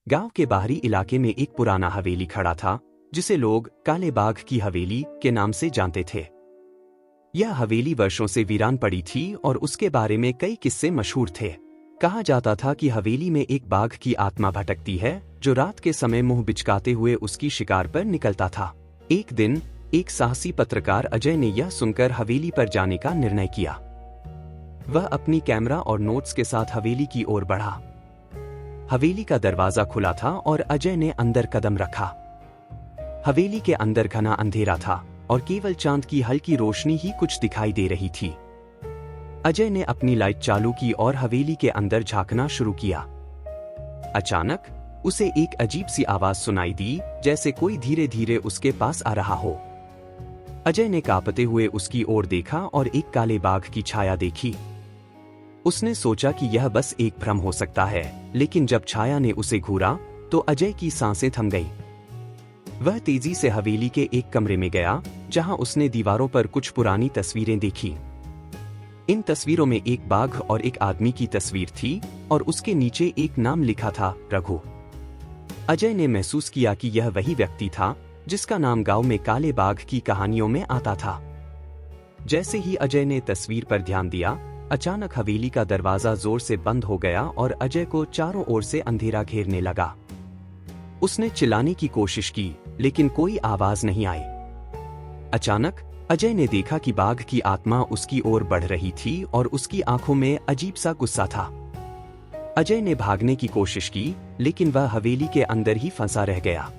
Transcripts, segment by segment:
गांव के बाहरी इलाके में एक पुराना हवेली खड़ा था, जिसे लोग काले बाघ की हवेली के नाम से जानते थे। यह हवेली वर्षों से वीरान पड़ी थी और उसके बारे में कई किस्से मशहूर थे। कहा जाता था कि हवेली में एक बाघ की आत्मा भटकती है, जो रात के समय मुंह बिचकाते हुए उसकी शिकार पर निकलता था। एक दिन एक साहसी पत्रकार अजय ने यह सुनकर हवेली पर जाने का निर्णय किया। वह अपनी कैमरा और नोट्स के साथ हवेली की ओर बढ़ा। हवेली का दरवाजा खुला था और अजय ने अंदर कदम रखा। हवेली के अंदर घना अंधेरा था और केवल चांद की हल्की रोशनी ही कुछ दिखाई दे रही थी। अजय ने अपनी लाइट चालू की और हवेली के अंदर झांकना शुरू किया। अचानक उसे एक अजीब सी आवाज सुनाई दी, जैसे कोई धीरे धीरे उसके पास आ रहा हो। अजय ने कांपते हुए उसकी ओर देखा और एक काले बाघ की छाया देखी। उसने सोचा कि यह बस एक भ्रम हो सकता है, लेकिन जब छाया ने उसे घूरा तो अजय की सांसें थम गईं। वह तेजी से हवेली के एक कमरे में गया, जहां उसने दीवारों पर कुछ पुरानी तस्वीरें देखी। इन तस्वीरों में एक बाघ और एक आदमी की तस्वीर थी और उसके नीचे एक नाम लिखा था, रघु। अजय ने महसूस किया कि यह वही व्यक्ति था जिसका नाम गांव में काले बाघ की कहानियों में आता था। जैसे ही अजय ने तस्वीर पर ध्यान दिया, अचानक हवेली का दरवाजा जोर से बंद हो गया और अजय को चारों ओर से अंधेरा घेरने लगा। उसने चिल्लाने की कोशिश की, लेकिन कोई आवाज नहीं आई। अचानक अजय ने देखा कि बाघ की आत्मा उसकी ओर बढ़ रही थी और उसकी आंखों में अजीब सा गुस्सा था। अजय ने भागने की कोशिश की, लेकिन वह हवेली के अंदर ही फंसा रह गया।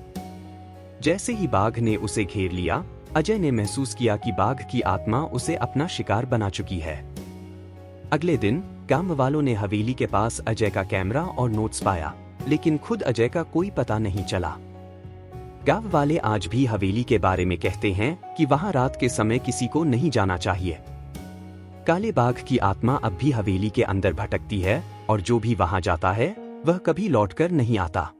जैसे ही बाघ ने उसे घेर लिया, अजय ने महसूस किया कि बाघ की आत्मा उसे अपना शिकार बना चुकी है। अगले दिन गांव वालों ने हवेली के पास अजय का कैमरा और नोट्स पाया, लेकिन खुद अजय का कोई पता नहीं चला। गांव वाले आज भी हवेली के बारे में कहते हैं कि वहां रात के समय किसी को नहीं जाना चाहिए। काले बाघ की आत्मा अब भी हवेली के अंदर भटकती है और जो भी वहां जाता है वह कभी लौटकर नहीं आता।